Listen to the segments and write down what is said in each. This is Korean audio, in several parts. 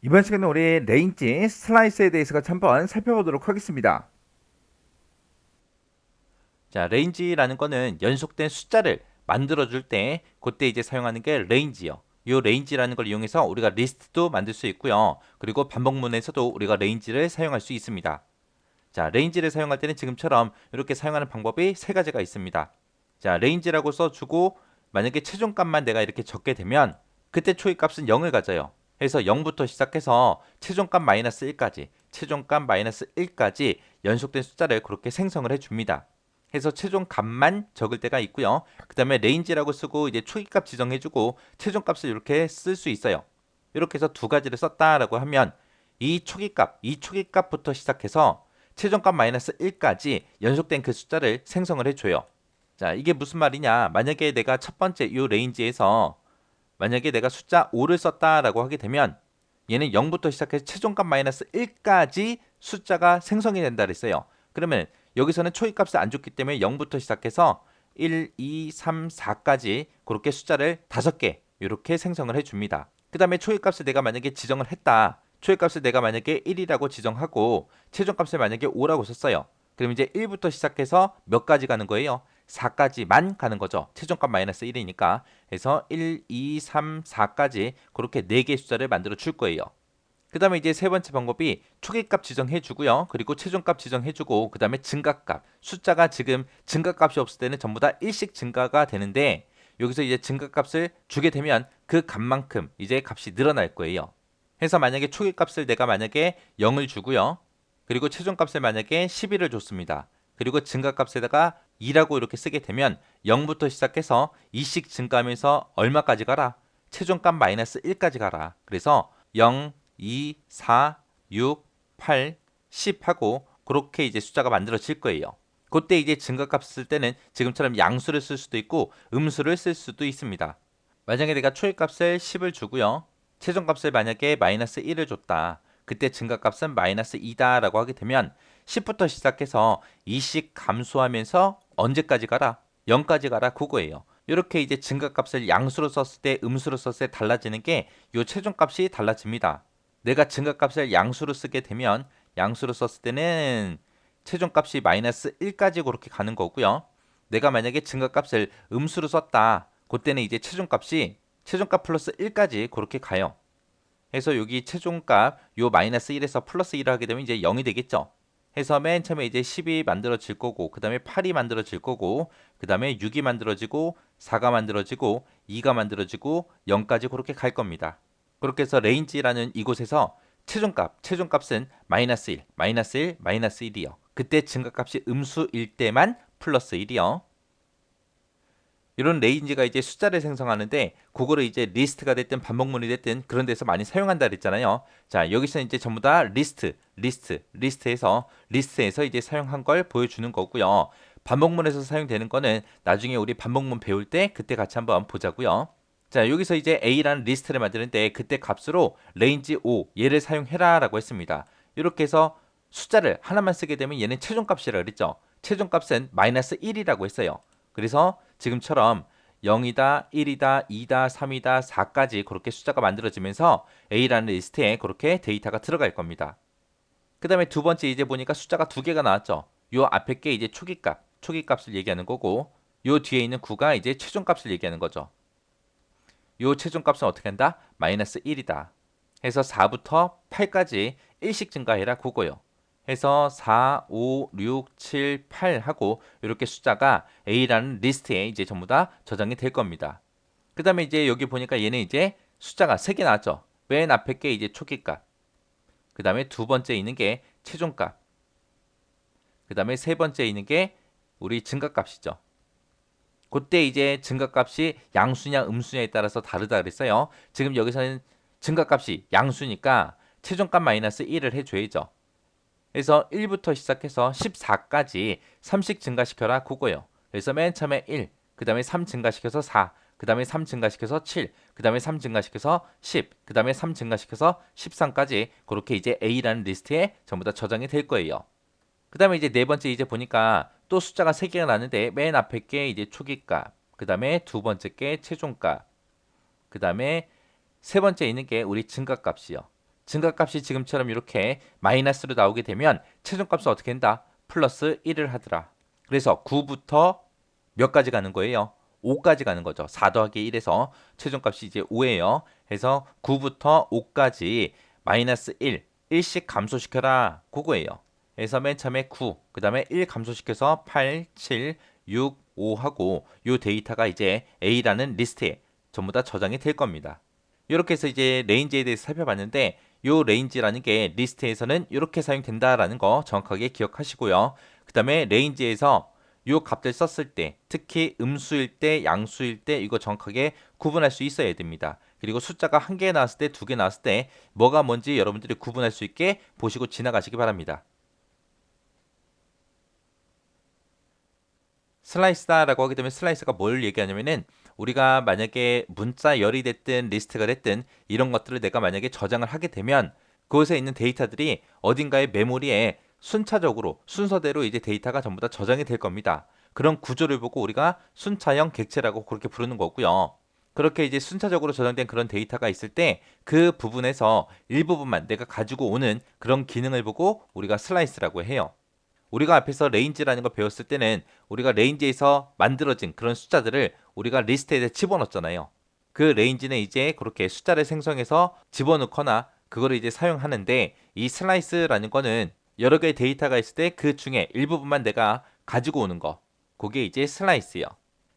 이번 시간에 우리 레인지 슬라이스에 대해서 같이 한번 살펴보도록 하겠습니다. 자, 레인지라는 거는 연속된 숫자를 만들어줄 때 그때 이제 사용하는 게 레인지요. 이 레인지라는 걸 이용해서 우리가 리스트도 만들 수 있고요. 그리고 반복문에서도 우리가 레인지를 사용할 수 있습니다. 자, 레인지를 사용할 때는 지금처럼 이렇게 사용하는 방법이 세 가지가 있습니다. 자, 레인지라고 써주고 만약에 최종값만 내가 이렇게 적게 되면 그때 초이값은 0을 가져요. 그래서 0부터 시작해서 최종값 마이너스 1까지, 최종값 마이너스 1까지 연속된 숫자를 그렇게 생성을 해줍니다. 해서 최종값만 적을 때가 있고요. 그 다음에 레인지라고 쓰고 이제 초기값 지정해주고 최종값을 이렇게 쓸 수 있어요. 이렇게 해서 두 가지를 썼다라고 하면 이 초기값부터 시작해서 최종값 마이너스 1까지 연속된 그 숫자를 생성을 해줘요. 자, 이게 무슨 말이냐? 만약에 내가 첫 번째 이 레인지에서 만약에 내가 숫자 5를 썼다라고 하게 되면 얘는 0부터 시작해서 최종값 마이너스 1까지 숫자가 생성이 된다 그랬어요. 그러면 여기서는 초기값을 안 줬기 때문에 0부터 시작해서 1, 2, 3, 4까지 그렇게 숫자를 5개 이렇게 생성을 해줍니다. 그 다음에 초기값을 내가 만약에 지정을 했다. 초기값을 내가 만약에 1이라고 지정하고 최종값을 만약에 5라고 썼어요. 그럼 이제 1부터 시작해서 몇 가지 가는 거예요? 4까지만 가는 거죠. 최종값 마이너스 1이니까. 그래서 1, 2, 3, 4까지 그렇게 4개의 숫자를 만들어 줄 거예요. 그 다음에 이제 세 번째 방법이 초기값 지정해 주고요. 그리고 최종값 지정해 주고 그 다음에 증가값. 숫자가 지금 증가값이 없을 때는 전부 다 일씩 증가가 되는데 여기서 이제 증가값을 주게 되면 그 값만큼 이제 값이 늘어날 거예요. 해서 만약에 초기값을 내가 만약에 0을 주고요. 그리고 최종값을 만약에 11을 줬습니다. 그리고 증가값에다가 2라고 이렇게 쓰게 되면 0부터 시작해서 2씩 증가하면서 얼마까지 가라? 최종값 마이너스 1까지 가라. 그래서 0, 2, 4, 6, 8, 10 하고 그렇게 이제 숫자가 만들어질 거예요. 그때 이제 증가값 쓸 때는 지금처럼 양수를 쓸 수도 있고 음수를 쓸 수도 있습니다. 만약에 내가 초기값을 10을 주고요. 최종값을 만약에 마이너스 1을 줬다. 그때 증가값은 마이너스 2다라고 하게 되면 10부터 시작해서 2씩 감소하면서 언제까지 가라? 0까지 가라 그거예요. 이렇게 이제 증가값을 양수로 썼을 때 음수로 썼을 때 달라지는 게 이 최종값이 달라집니다. 내가 증가값을 양수로 쓰게 되면 양수로 썼을 때는 최종값이 마이너스 1까지 그렇게 가는 거고요. 내가 만약에 증가값을 음수로 썼다. 그때는 이제 최종값 플러스 1까지 그렇게 가요. 해서 여기 최종값 요 마이너스 1에서 플러스 1을 하게 되면 이제 0이 되겠죠. 해서 맨 처음에 이제 10이 만들어질 거고 그 다음에 8이 만들어질 거고 그 다음에 6이 만들어지고 4가 만들어지고 2가 만들어지고 0까지 그렇게 갈 겁니다. 그렇게 해서 레인지라는 이곳에서 최종값은 마이너스 1, 마이너스 1, 마이너스 1이요. 그때 증가값이 음수일 때만 플러스 1이요. 이런 레인지가 이제 숫자를 생성하는데 그거를 이제 리스트가 됐든 반복문이 됐든 그런 데서 많이 사용한다 그랬잖아요. 자, 여기서 이제 전부 다 리스트에서 이제 사용한 걸 보여주는 거고요. 반복문에서 사용되는 거는 나중에 우리 반복문 배울 때 그때 같이 한번 보자고요. 자, 여기서 이제 A라는 리스트를 만드는데 그때 값으로 range 5 얘를 사용해라라고 했습니다. 이렇게 해서 숫자를 하나만 쓰게 되면 얘는 최종값이라 그랬죠. 최종값은 마이너스 1이라고 했어요. 그래서 지금처럼 0이다, 1이다, 2다, 3이다, 4까지 그렇게 숫자가 만들어지면서 A라는 리스트에 그렇게 데이터가 들어갈 겁니다. 그 다음에 두 번째 이제 보니까 숫자가 두 개가 나왔죠. 요 앞에 게 이제 초기값을 얘기하는 거고 요 뒤에 있는 9가 이제 최종값을 얘기하는 거죠. 요 최종값은 어떻게 한다? 마이너스 1이다. 해서 4부터 8까지 1씩 증가해라 그거요. 해서 4, 5, 6, 7, 8 하고 이렇게 숫자가 A라는 리스트에 이제 전부 다 저장이 될 겁니다. 그 다음에 이제 여기 보니까 얘는 이제 숫자가 3개 나왔죠. 맨 앞에 게 이제 초기값. 그 다음에 두 번째 있는 게 최종값. 그 다음에 세 번째 있는 게 우리 증가값이죠. 그때 이제 증가값이 양수냐 음수냐에 따라서 다르다 그랬어요. 지금 여기서는 증가값이 양수니까 최종값 마이너스 1을 해줘야죠. 그래서 1부터 시작해서 14까지 3씩 증가시켜라 그거예요. 그래서 맨 처음에 1, 그 다음에 3 증가시켜서 4, 그 다음에 3 증가시켜서 7, 그 다음에 3 증가시켜서 10, 그 다음에 3 증가시켜서 13까지 그렇게 이제 A라는 리스트에 전부 다 저장이 될 거예요. 그 다음에 이제 네 번째 이제 보니까 또 숫자가 3개가 나는데 맨 앞에 게 이제 초기값, 그 다음에 두 번째 게 최종값, 그 다음에 세 번째 있는 게 우리 증가값이요. 증가값이 지금처럼 이렇게 마이너스로 나오게 되면 최종값은 어떻게 된다? 플러스 1을 하더라. 그래서 9부터 몇 가지 가는 거예요? 5까지 가는 거죠. 4 더하기 1에서 최종값이 이제 5예요. 그래서 9부터 5까지 마이너스 1, 1씩 감소시켜라. 그거예요. 그래서 맨 처음에 9, 그 다음에 1 감소시켜서 8, 7, 6, 5 하고 요 데이터가 이제 A라는 리스트에 전부 다 저장이 될 겁니다. 이렇게 해서 이제 레인지에 대해서 살펴봤는데 요 레인지라는 게 리스트에서는 이렇게 사용된다라는 거 정확하게 기억하시고요. 그 다음에 레인지에서 요 값들 썼을 때 특히 음수일 때 양수일 때 이거 정확하게 구분할 수 있어야 됩니다. 그리고 숫자가 한 개 나왔을 때 두 개 나왔을 때 뭐가 뭔지 여러분들이 구분할 수 있게 보시고 지나가시기 바랍니다. 슬라이스다라고 하게 되면 슬라이스가 뭘 얘기하냐면은 우리가 만약에 문자 열이 됐든 리스트가 됐든 이런 것들을 내가 만약에 저장을 하게 되면 그곳에 있는 데이터들이 어딘가의 메모리에 순차적으로 순서대로 이제 데이터가 전부 다 저장이 될 겁니다. 그런 구조를 보고 우리가 순차형 객체라고 그렇게 부르는 거고요. 그렇게 이제 순차적으로 저장된 그런 데이터가 있을 때 그 부분에서 일부분만 내가 가지고 오는 그런 기능을 보고 우리가 슬라이스라고 해요. 우리가 앞에서 레인지라는 걸 배웠을 때는 우리가 레인지에서 만들어진 그런 숫자들을 우리가 리스트에 집어넣었잖아요. 그 레인지는 이제 그렇게 숫자를 생성해서 집어넣거나 그거를 이제 사용하는데 이 슬라이스라는 거는 여러 개의 데이터가 있을 때 그 중에 일부분만 내가 가지고 오는 거. 그게 이제 슬라이스예요.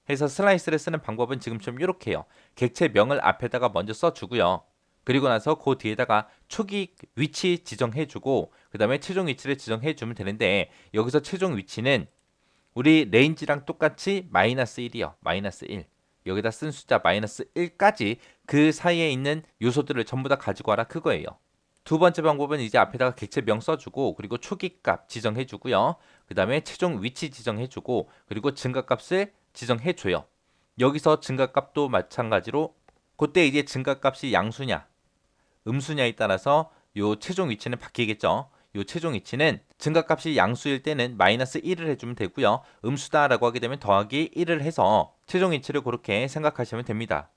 그래서 슬라이스를 쓰는 방법은 지금처럼 이렇게 해요. 객체명을 앞에다가 먼저 써주고요. 그리고 나서 그 뒤에다가 초기 위치 지정해주고 그 다음에 최종 위치를 지정해주면 되는데 여기서 최종 위치는 우리 레인지랑 똑같이 마이너스 1이요. 마이너스 1. 여기다 쓴 숫자 마이너스 1까지 그 사이에 있는 요소들을 전부 다 가지고 와라 그거예요. 두 번째 방법은 이제 앞에다가 객체명 써주고 그리고 초기값 지정해주고요. 그 다음에 최종 위치 지정해주고 그리고 증가값을 지정해줘요. 여기서 증가값도 마찬가지로 그때 이제 증가값이 양수냐 음수냐에 따라서 요 최종 위치는 바뀌겠죠. 요 최종 위치는 증가값이 양수일 때는 마이너스 1을 해주면 되고요. 음수다라고 하게 되면 더하기 1을 해서 최종 위치를 그렇게 생각하시면 됩니다.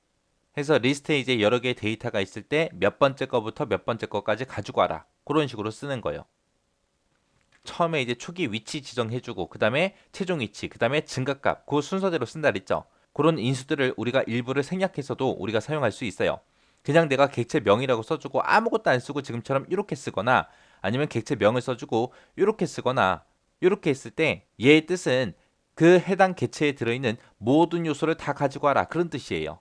해서 리스트에 이제 여러 개의 데이터가 있을 때 몇 번째 거부터 몇 번째 거까지 가지고 와라. 그런 식으로 쓰는 거예요. 처음에 이제 초기 위치 지정해주고 그 다음에 최종 위치, 그 다음에 증가값 그 순서대로 쓴다 그랬죠. 그런 인수들을 우리가 일부를 생략해서도 우리가 사용할 수 있어요. 그냥 내가 객체명이라고 써주고 아무것도 안 쓰고 지금처럼 이렇게 쓰거나 아니면 객체명을 써주고 이렇게 쓰거나 이렇게 했을 때 얘의 뜻은 그 해당 객체에 들어있는 모든 요소를 다 가지고 와라 그런 뜻이에요.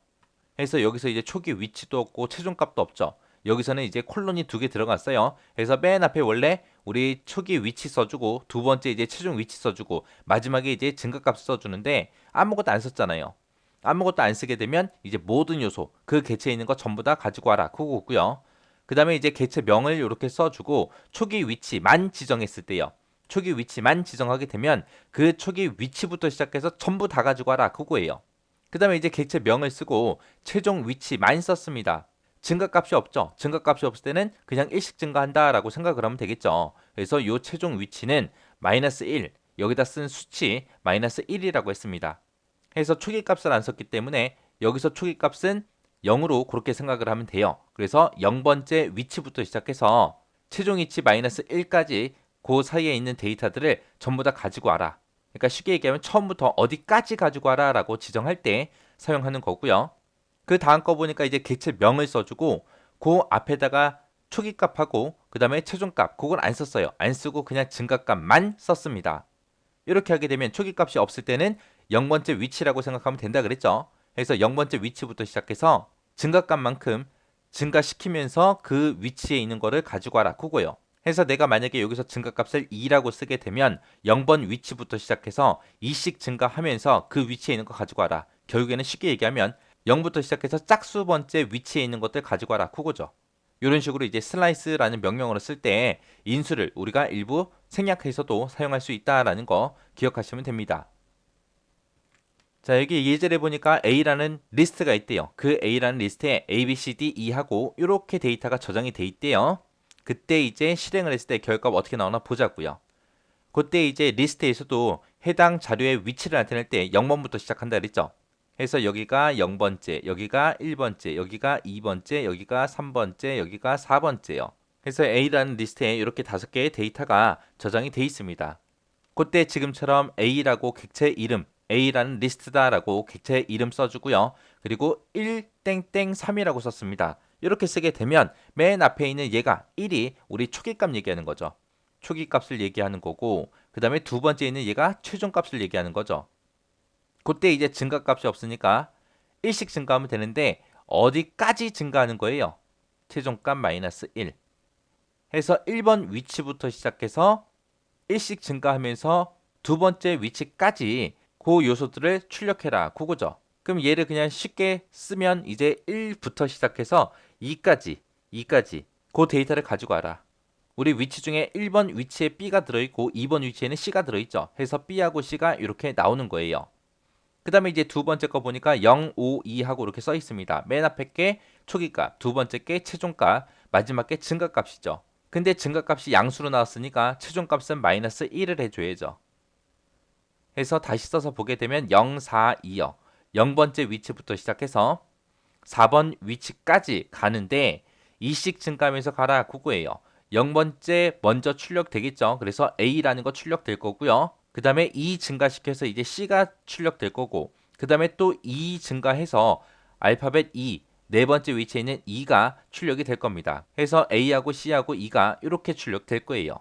그래서 여기서 이제 초기 위치도 없고 최종값도 없죠. 여기서는 이제 콜론이 두 개 들어갔어요. 그래서 맨 앞에 원래 우리 초기 위치 써주고 두 번째 이제 최종 위치 써주고 마지막에 이제 증가값 써주는데 아무것도 안 썼잖아요. 아무것도 안 쓰게 되면 이제 모든 요소 그 객체에 있는 거 전부 다 가지고 와라 그거고요. 그 다음에 이제 객체명을 이렇게 써주고 초기 위치만 지정했을 때요. 초기 위치만 지정하게 되면 그 초기 위치부터 시작해서 전부 다 가지고 와라 그거예요. 그 다음에 이제 객체명을 쓰고 최종 위치만 썼습니다. 증가값이 없죠. 증가값이 없을 때는 그냥 일씩 증가한다라고 생각을 하면 되겠죠. 그래서 이 최종 위치는 마이너스 1, 여기다 쓴 수치 마이너스 1이라고 했습니다. 해서 초기값을 안 썼기 때문에 여기서 초기값은 0으로 그렇게 생각을 하면 돼요. 그래서 0번째 위치부터 시작해서 최종 위치 마이너스 1까지 그 사이에 있는 데이터들을 전부 다 가지고 와라. 그러니까 쉽게 얘기하면 처음부터 어디까지 가지고 와라 라고 지정할 때 사용하는 거고요. 그 다음 거 보니까 이제 객체명을 써주고 그 앞에다가 초기값하고 그 다음에 최종값 그걸 안 썼어요. 안 쓰고 그냥 증가값만 썼습니다. 이렇게 하게 되면 초기값이 없을 때는 0번째 위치라고 생각하면 된다 그랬죠. 그래서 0번째 위치부터 시작해서 증가값만큼 증가시키면서 그 위치에 있는 거를 가지고 와라 그거예요. 해서 내가 만약에 여기서 증가값을 2라고 쓰게 되면 0번 위치부터 시작해서 2씩 증가하면서 그 위치에 있는 거 가지고 와라. 결국에는 쉽게 얘기하면 0부터 시작해서 짝수 번째 위치에 있는 것들 가지고 와라 그거죠. 이런 식으로 이제 슬라이스라는 명령어를 쓸 때 인수를 우리가 일부 생략해서도 사용할 수 있다라는 거 기억하시면 됩니다. 자, 여기 예제를 보니까 A라는 리스트가 있대요. 그 A라는 리스트에 A, B, C, D, E 하고 이렇게 데이터가 저장이 돼 있대요. 그때 이제 실행을 했을 때 결과가 어떻게 나오나 보자고요. 그때 이제 리스트에서도 해당 자료의 위치를 나타낼 때 0번부터 시작한다 그랬죠. 그래서 여기가 0번째, 여기가 1번째, 여기가 2번째, 여기가 3번째, 여기가 4번째요. 그래서 A라는 리스트에 이렇게 5개의 데이터가 저장이 돼 있습니다. 그때 지금처럼 A라고 객체 이름, A라는 리스트다라고 객체 이름 써주고요. 그리고 1땡땡3이라고 썼습니다. 이렇게 쓰게 되면 맨 앞에 있는 얘가 1이 우리 초기값 얘기하는 거죠. 초기값을 얘기하는 거고, 그 다음에 두 번째 있는 얘가 최종값을 얘기하는 거죠. 그때 이제 증가값이 없으니까 1씩 증가하면 되는데 어디까지 증가하는 거예요? 최종값 마이너스 1 해서 1번 위치부터 시작해서 1씩 증가하면서 두 번째 위치까지 그 요소들을 출력해라. 그거죠. 그럼 얘를 그냥 쉽게 쓰면 이제 1부터 시작해서 2까지 그 데이터를 가지고 와라. 우리 위치 중에 1번 위치에 B가 들어있고 2번 위치에는 C가 들어있죠. 해서 B하고 C가 이렇게 나오는 거예요. 그 다음에 이제 두 번째 거 보니까 0, 5, 2 하고 이렇게 써 있습니다. 맨 앞에 게 초기값, 두 번째 게 최종값, 마지막 게 증가값이죠. 근데 증가값이 양수로 나왔으니까 최종값은 마이너스 1을 해줘야죠. 해서 다시 써서 보게 되면 0, 4, 2요. 0번째 위치부터 시작해서 4번 위치까지 가는데 2씩 증가하면서 가라 그거예요. 0번째 먼저 출력되겠죠. 그래서 A라는 거 출력될 거고요. 그 다음에 2 증가시켜서 이제 C가 출력될 거고 그 다음에 또 2 증가해서 알파벳 2 네 번째 위치에 있는 2가 출력이 될 겁니다. 해서 A하고 C하고 2가 이렇게 출력될 거예요.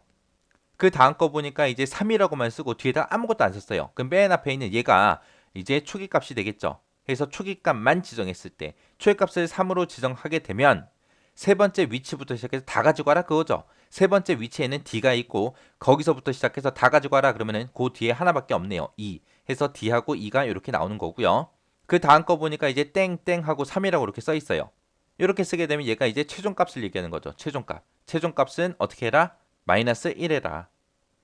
그 다음 거 보니까 이제 3이라고만 쓰고 뒤에다 아무것도 안 썼어요. 그럼 맨 앞에 있는 얘가 이제 초기값이 되겠죠. 해서 초기값만 지정했을 때 초기값을 3으로 지정하게 되면 세 번째 위치부터 시작해서 다 가지고 와라 그거죠. 세 번째 위치에는 D가 있고 거기서부터 시작해서 다 가지고 와라 그러면은 그 뒤에 하나밖에 없네요. 2 해서 D하고 2가 이렇게 나오는 거고요. 그 다음 거 보니까 이제 땡땡하고 3이라고 이렇게 써 있어요. 이렇게 쓰게 되면 얘가 이제 최종값을 얘기하는 거죠. 최종값. 최종값은 어떻게 해라? 마이너스 1 해라.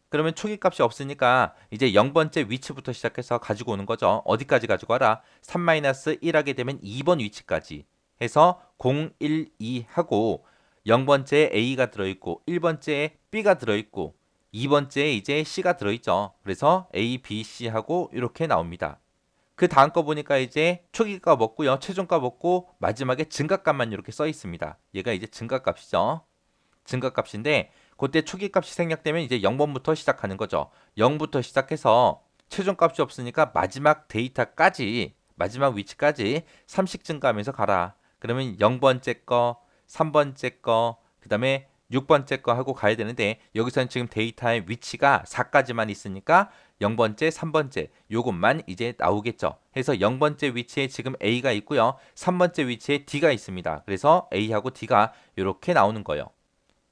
그러면 초기값이 없으니까 이제 0번째 위치부터 시작해서 가지고 오는 거죠. 어디까지 가지고 와라? 3-1 하게 되면 2번 위치까지 해서 0, 1, 2 하고 0번째에 A가 들어있고 1번째에 B가 들어있고 2번째에 이제 C가 들어있죠. 그래서 A, B, C 하고 이렇게 나옵니다. 그 다음 거 보니까 이제 초기값 없고요. 최종값 없고 마지막에 증가값만 이렇게 써 있습니다. 얘가 이제 증가값이죠. 증가값인데 그때 초기값이 생략되면 이제 0번부터 시작하는 거죠. 0부터 시작해서 최종값이 없으니까 마지막 데이터까지 마지막 위치까지 3씩 증가하면서 가라. 그러면 0번째 거, 3번째 거, 그 다음에 6번째 거 하고 가야 되는데 여기서는 지금 데이터의 위치가 4까지만 있으니까 0번째, 3번째 요것만 이제 나오겠죠. 해서 0번째 위치에 지금 A가 있고요. 3번째 위치에 D가 있습니다. 그래서 A하고 D가 이렇게 나오는 거예요.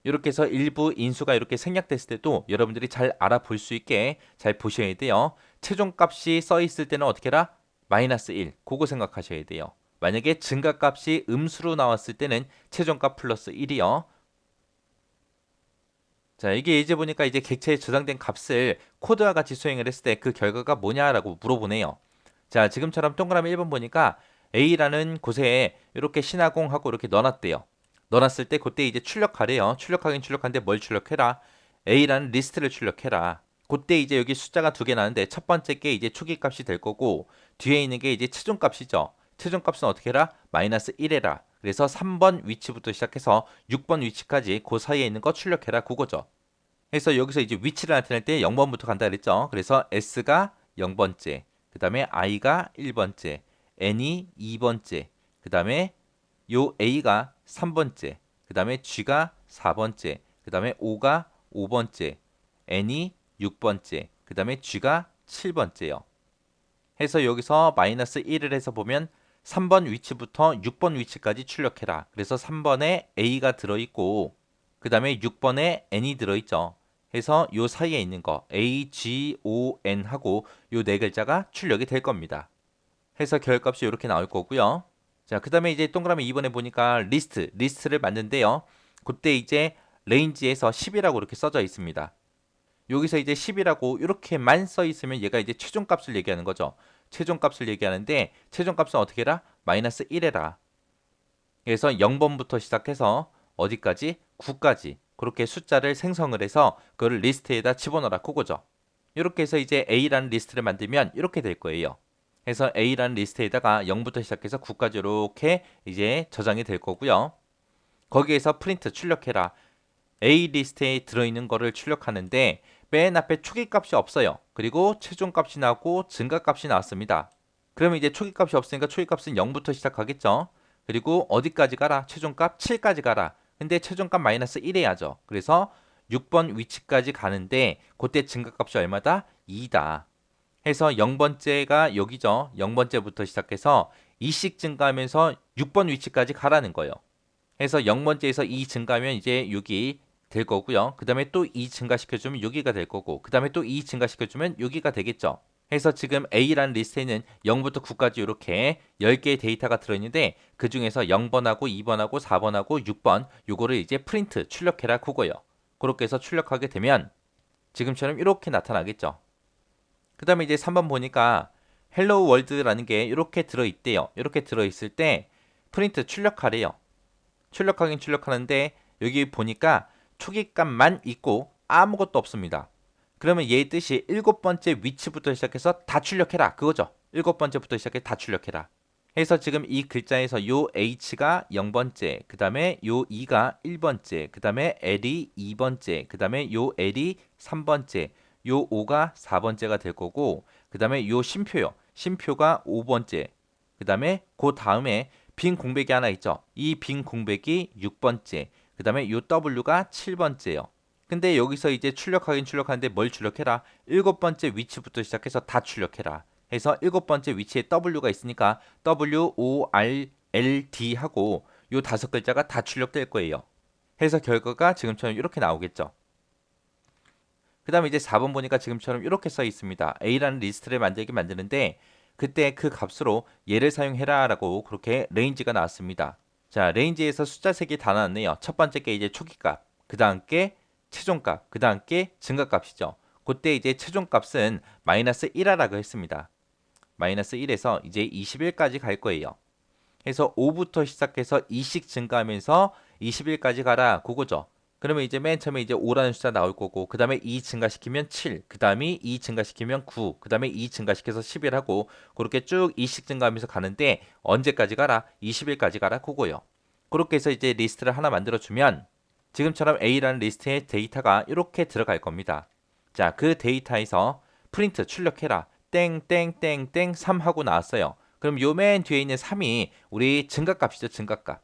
이렇게 해서 일부 인수가 이렇게 생략됐을 때도 여러분들이 잘 알아볼 수 있게 잘 보셔야 돼요. 최종값이 써 있을 때는 어떻게 해라? 마이너스 1. 그거 생각하셔야 돼요. 만약에 증가값이 음수로 나왔을 때는 최종값 플러스 1이요. 자, 이게 이제 보니까 이제 객체에 저장된 값을 코드와 같이 수행을 했을 때 그 결과가 뭐냐라고 물어보네요. 자, 지금처럼 동그라미 1번 보니까 A라는 곳에 이렇게 신화공하고 이렇게 넣어놨대요. 넣어놨을 때 그때 이제 출력하래요. 출력하긴 출력한데 뭘 출력해라? A라는 리스트를 출력해라. 그때 이제 여기 숫자가 두 개 나는데 첫 번째 게 이제 초기값이 될 거고 뒤에 있는 게 이제 최종값이죠. 최종값은 어떻게 해라? 마이너스 1해라. 그래서 3번 위치부터 시작해서 6번 위치까지 그 사이에 있는 거 출력해라. 그거죠. 그래서 여기서 이제 위치를 나타낼 때 0번부터 간다 그랬죠. 그래서 S가 0번째, 그 다음에 I가 1번째, N이 2번째, 그 다음에 요 A가 3번째, 그 다음에 G가 4번째, 그 다음에 O가 5번째, N이 6번째, 그 다음에 G가 7번째요. 해서 여기서 마이너스 1을 해서 보면 3번 위치부터 6번 위치까지 출력해라. 그래서 3번에 A가 들어있고 그 다음에 6번에 N이 들어있죠. 해서 요 사이에 있는 거 A, G, O, N 하고 요 네 글자가 출력이 될 겁니다. 해서 결값이 이렇게 나올 거고요. 자, 그 다음에 이제 동그라미 2번에 보니까 리스트를 만든대요. 그때 이제 레인지에서 10이라고 이렇게 써져 있습니다. 여기서 이제 10이라고 이렇게만 써 있으면 얘가 이제 최종값을 얘기하는 거죠. 최종값을 얘기하는데 최종값은 어떻게 해라? 마이너스 1해라. 그래서 0번부터 시작해서 어디까지? 9까지 그렇게 숫자를 생성을 해서 그걸 리스트에다 집어넣어라 그거죠. 이렇게 해서 이제 A라는 리스트를 만들면 이렇게 될 거예요. 그래서 A라는 리스트에다가 0부터 시작해서 9까지 이렇게 이제 저장이 될 거고요. 거기에서 프린트 출력해라. A 리스트에 들어있는 거를 출력하는데 맨 앞에 초기값이 없어요. 그리고 최종값이 나오고 증가값이 나왔습니다. 그러면 이제 초기값이 없으니까 초기값은 0부터 시작하겠죠. 그리고 어디까지 가라? 최종값 7까지 가라. 근데 최종값 마이너스 1 해야죠. 그래서 6번 위치까지 가는데 그때 증가값이 얼마다? 2다. 해서 0번째가 여기죠. 0번째부터 시작해서 2씩 증가하면서 6번 위치까지 가라는 거예요. 해서 0번째에서 2 증가하면 이제 6이 될 거고요. 그 다음에 또 2 증가시켜주면 여기가 될 거고, 그 다음에 또 2 증가시켜주면 여기가 되겠죠. 해서 지금 A라는 리스트에는 0부터 9까지 이렇게 10개의 데이터가 들어있는데 그 중에서 0번하고 2번하고 4번하고 6번 요거를 이제 프린트 출력해라 그거예요. 그렇게 해서 출력하게 되면 지금처럼 이렇게 나타나겠죠. 그 다음에 이제 3번 보니까 헬로우 월드라는 게 이렇게 들어있대요. 이렇게 들어있을 때 프린트 출력하래요. 출력하긴 출력하는데 여기 보니까 초기값만 있고 아무것도 없습니다. 그러면 얘의 뜻이 7번째 위치부터 시작해서 다 출력해라 그거죠. 7번째부터 시작해 다 출력해라. 해서 지금 이 글자에서 요 H가 0번째, 그 다음에 요 E가 1번째, 그 다음에 L이 2번째, 그 다음에 요 L이 3번째, 요 O가 4번째가 될 거고, 그 다음에 요 쉼표요. 쉼표가 5번째, 그 다음에 그 다음에 빈 공백이 하나 있죠. 이 빈 공백이 6번째, 그 다음에 요 W가 7번째예요. 근데 여기서 이제 출력하긴 출력하는데 뭘 출력해라? 7번째 위치부터 시작해서 다 출력해라. 해서 7번째 위치에 W가 있으니까 W, O, R, L, D 하고 요 5글자가 다 출력될 거예요. 해서 결과가 지금처럼 이렇게 나오겠죠. 그 다음에 이제 4번 보니까 지금처럼 이렇게 써 있습니다. A라는 리스트를 만들는데 그때 그 값으로 얘를 사용해라 라고 그렇게 레인지가 나왔습니다. 자, 레인지에서 숫자 3개 다 나왔네요. 첫 번째 게 이제 초기값, 그 다음 게 최종값, 그 다음 게 증가값이죠. 그때 이제 최종값은 마이너스 1하라고 했습니다. 마이너스 1에서 이제 21까지 갈 거예요. 해서 5부터 시작해서 2씩 증가하면서 21까지 가라 그거죠. 그러면 이제 맨 처음에 이제 5라는 숫자 나올 거고 그 다음에 2 증가시키면 7, 그 다음에 2 증가시키면 9, 그 다음에 2 증가시켜서 11 하고 그렇게 쭉 2씩 증가하면서 가는데 언제까지 가라? 20일까지 가라 그거요. 그렇게 해서 이제 리스트를 하나 만들어 주면 지금처럼 A라는 리스트에 데이터가 이렇게 들어갈 겁니다. 자, 그 데이터에서 프린트 출력해라. 땡땡땡땡 3 하고 나왔어요. 그럼 요 맨 뒤에 있는 3이 우리 증가값이죠. 증가값.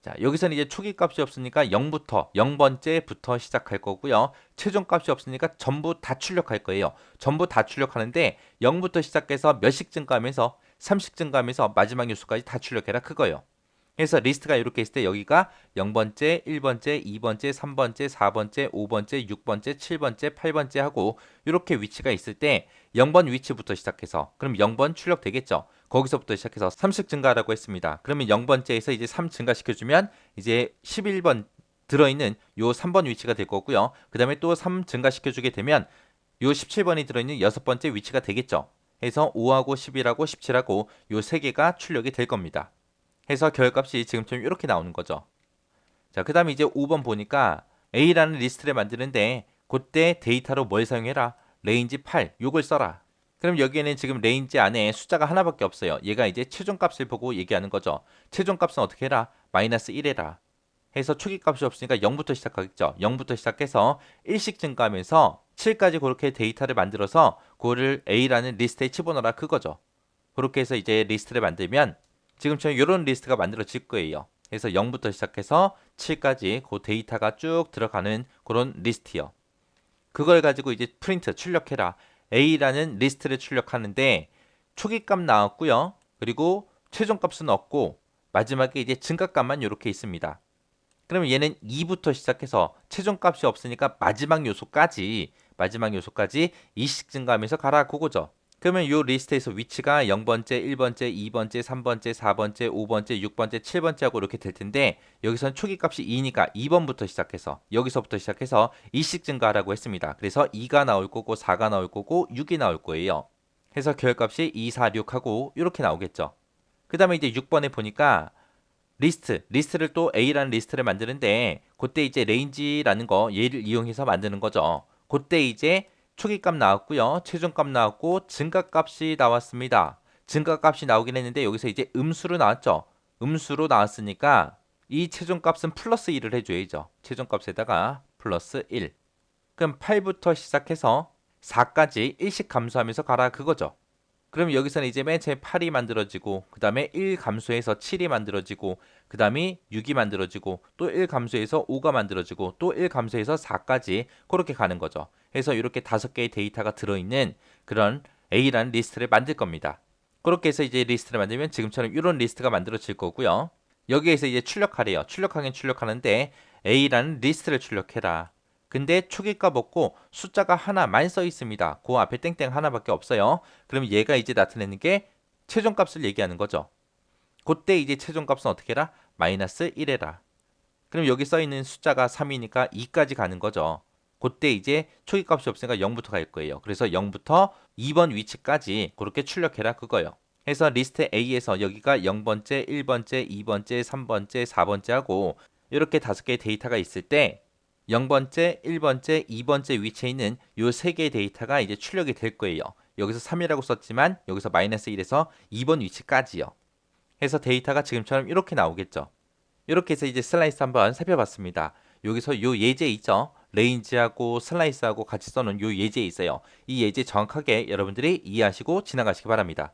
자, 여기서는 이제 초기값이 없으니까 0부터 0번째부터 시작할 거고요. 최종값이 없으니까 전부 다 출력할 거예요. 전부 다 출력하는데 0부터 시작해서 몇씩 증가하면서 3씩 증가하면서 마지막 요소까지 다 출력해라 그거예요. 그래서 리스트가 이렇게 있을 때 여기가 0번째, 1번째, 2번째, 3번째, 4번째, 5번째, 6번째, 7번째, 8번째 하고 이렇게 위치가 있을 때 0번 위치부터 시작해서 그럼 0번 출력되겠죠. 거기서부터 시작해서 3씩 증가하라고 했습니다. 그러면 0번째에서 이제 3 증가시켜주면 이제 11번 들어있는 요 3번 위치가 될 거고요. 그 다음에 또 3 증가시켜주게 되면 요 17번이 들어있는 6번째 위치가 되겠죠. 해서 5하고 11하고 17하고 요 3개가 출력이 될 겁니다. 해서 결값이 지금처럼 이렇게 나오는 거죠. 자, 그 다음에 이제 5번 보니까 A라는 리스트를 만드는데 그때 데이터로 뭘 사용해라? 레인지 8, 요걸 써라. 그럼 여기에는 지금 레인지 안에 숫자가 하나밖에 없어요. 얘가 이제 최종값을 보고 얘기하는 거죠. 최종값은 어떻게 해라? 마이너스 1 해라. 해서 초기값이 없으니까 0부터 시작하겠죠. 0부터 시작해서 1씩 증가하면서 7까지 그렇게 데이터를 만들어서 그거를 A라는 리스트에 집어넣어라 그거죠. 그렇게 해서 이제 리스트를 만들면 지금처럼 이런 리스트가 만들어질 거예요. 그래서 0부터 시작해서 7까지 그 데이터가 쭉 들어가는 그런 리스트요. 그걸 가지고 이제 프린트 출력해라. A라는 리스트를 출력하는데 초기값 나왔고요. 그리고 최종값은 없고 마지막에 이제 증가값만 이렇게 있습니다. 그러면 얘는 2부터 시작해서 최종값이 없으니까 마지막 요소까지 2씩 증가하면서 가라 그거죠. 그러면 이 리스트에서 위치가 0번째, 1번째, 2번째, 3번째, 4번째, 5번째, 6번째, 7번째 하고 이렇게 될 텐데 여기서는 초기값이 2니까 2번부터 시작해서 여기서부터 시작해서 2씩 증가하라고 했습니다. 그래서 2가 나올 거고 4가 나올 거고 6이 나올 거예요. 해서 결값이 2, 4, 6 하고 이렇게 나오겠죠. 그 다음에 이제 6번에 보니까 리스트를 또 A라는 리스트를 만드는데 그때 이제 레인지라는 거 얘를 이용해서 만드는 거죠. 그때 이제 초기값 나왔고요. 최종값 나왔고 증가값이 나왔습니다. 증가값이 나오긴 했는데 여기서 이제 음수로 나왔죠. 음수로 나왔으니까 이 최종값은 플러스 1을 해줘야죠. 최종값에다가 플러스 1. 그럼 8부터 시작해서 4까지 1씩 감소하면서 가라 그거죠. 그럼 여기서는 이제 맨 처음에 8이 만들어지고 그 다음에 1 감소해서 7이 만들어지고 그 다음에 6이 만들어지고 또 1 감소해서 5가 만들어지고 또 1 감소해서 4까지 그렇게 가는 거죠. 그래서 이렇게 5개의 데이터가 들어있는 그런 A라는 리스트를 만들 겁니다. 그렇게 해서 이제 리스트를 만들면 지금처럼 이런 리스트가 만들어질 거고요. 여기에서 이제 출력하래요. 출력하긴 출력하는데 A라는 리스트를 출력해라. 근데 초기값 없고 숫자가 하나만 써 있습니다. 그 앞에 땡땡 하나밖에 없어요. 그럼 얘가 이제 나타내는 게 최종값을 얘기하는 거죠. 그때 이제 최종값은 어떻게 해라? 마이너스 1 해라. 그럼 여기 써 있는 숫자가 3이니까 2까지 가는 거죠. 그때 이제 초기값이 없으니까 0부터 갈 거예요. 그래서 0부터 2번 위치까지 그렇게 출력해라 그거예요. 해서 리스트 A에서 여기가 0번째, 1번째, 2번째, 3번째, 4번째 하고 이렇게 5개의 데이터가 있을 때 0번째, 1번째, 2번째 위치에 있는 이 3개의 데이터가 이제 출력이 될 거예요. 여기서 3이라고 썼지만 여기서 마이너스 1에서 2번 위치까지요. 해서 데이터가 지금처럼 이렇게 나오겠죠. 이렇게 해서 이제 슬라이스 한번 살펴봤습니다. 여기서 요 예제 있죠? 레인지하고 슬라이스하고 같이 써놓은 요 예제 있어요. 이 예제 정확하게 여러분들이 이해하시고 지나가시기 바랍니다.